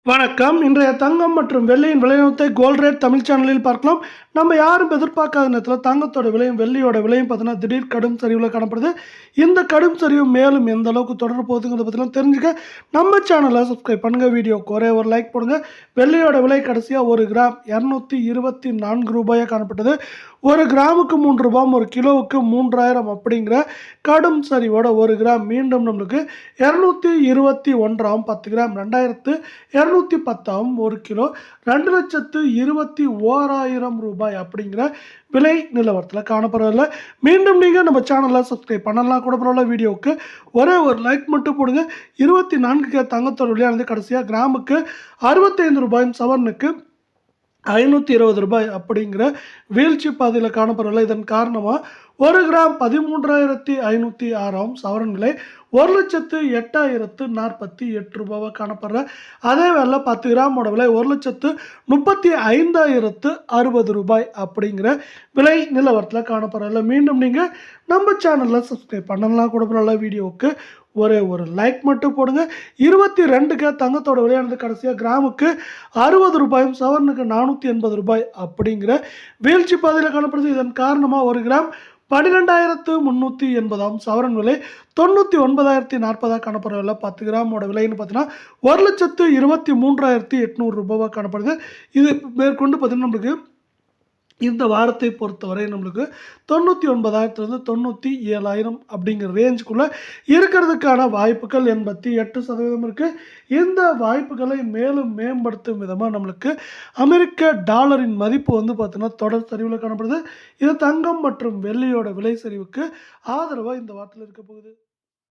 வணக்கம். இன்றைய தங்கம் மற்றும் வெள்ளியின் விலைநிலத்தை கோல்ட் ரேட் தமிழ் சேனலில் பார்க்கலாம். நம்ம யாரும் எதிர்பார்க்காத நேரத்தில் தங்கத்தோட விலையும் வெள்ளியோட விலையும் பார்த்தீங்கன்னா திடீர் கடும் சரிவில் காணப்படுது. இந்த கடும் சரிவு மேலும் எந்த அளவுக்கு தொடர போகுதுங்கிறத பற்றிலாம் தெரிஞ்சுக்க நம்ம சேனலை சப்ஸ்கிரைப் பண்ணுங்கள். வீடியோக்கு ஒரே ஒரு லைக் போடுங்க. வெள்ளியோட விலை கடைசியாக 1 கிராம் 224 ரூபாயாக காணப்பட்டது. 1 கிராமுக்கு 3 ரூபாய், 1 கிலோவுக்கு 3000 அப்படிங்கிற கடும் சரிவோட 1 கிராம் மீண்டும் நம்மளுக்கு 221 10 கிராம் 2210 1 கிலோ 2,21,000 ரூபாய் அப்படிங்கிற விலை நிலவரத்தில் காணப்படவில்லை. மீண்டும் நீங்கள் நம்ம சேனலை சப்ஸ்கிரைப் பண்ணலாம் கூட பரவாயில்ல. வீடியோவுக்கு ஒரே ஒரு லைக் மட்டும் போடுங்க. 24 தங்கத்தோட விலையானது கடைசியாக கிராமுக்கு 65 ரூபாயும் சவரனுக்கு 520 ரூபாய் அப்படிங்கிற வீழ்ச்சி பாதையில் காணப்படவில்லை. இதன் காரணமாக 1 கிராம் 13,506 சவரன் விலை 1,08,048 ரூபாவாக காணப்படுற அதே வேலை 10 கிராமோட விலை 1,35,060 ரூபாய் அப்படிங்கிற விலை நிலவரத்தில் காணப்படவில்லை. மீண்டும் நீங்கள் நம்ம சேனலில் சப்ஸ்கிரைப் பண்ணலாம் கூட பரவாயில்ல. வீடியோவுக்கு ஒரே ஒரு லைக் மட்டும் போடுங்க. 22 தங்கத்தோட விலையானது கடைசியாக கிராமுக்கு 60 ரூபாயும் சவரனுக்கு 480 ரூபாய் அப்படிங்கிற வீழ்ச்சி பாதையில் காணப்படுது. இதன் காரணமாக 1 கிராம் 12,380 சவரன் விலை 99,040 காணப்படவில்லை. 10 கிராமோட விலைன்னு பார்த்தீங்கன்னா 1,23,800 ரூபாவாக காணப்படுது. இது மேற்கொண்டு பார்த்தீங்கன்னா நம்மளுக்கு இந்த வாரத்தை பொறுத்தவரை நம்மளுக்கு 99,000 97,000 அப்படிங்கிற ரேஞ்சுக்குள்ளே இருக்கிறதுக்கான வாய்ப்புகள் 88% இருக்குது. இந்த வாய்ப்புகளை மேலும் மேம்படுத்தும் விதமாக நம்மளுக்கு அமெரிக்க டாலரின் மதிப்பு பார்த்தீங்கன்னா தொடர் சரிவில் காணப்படுது. இது தங்கம் மற்றும் வெள்ளியோட விலை சரிவுக்கு ஆதரவாக இந்த வாரத்தில் இருக்க போகுது.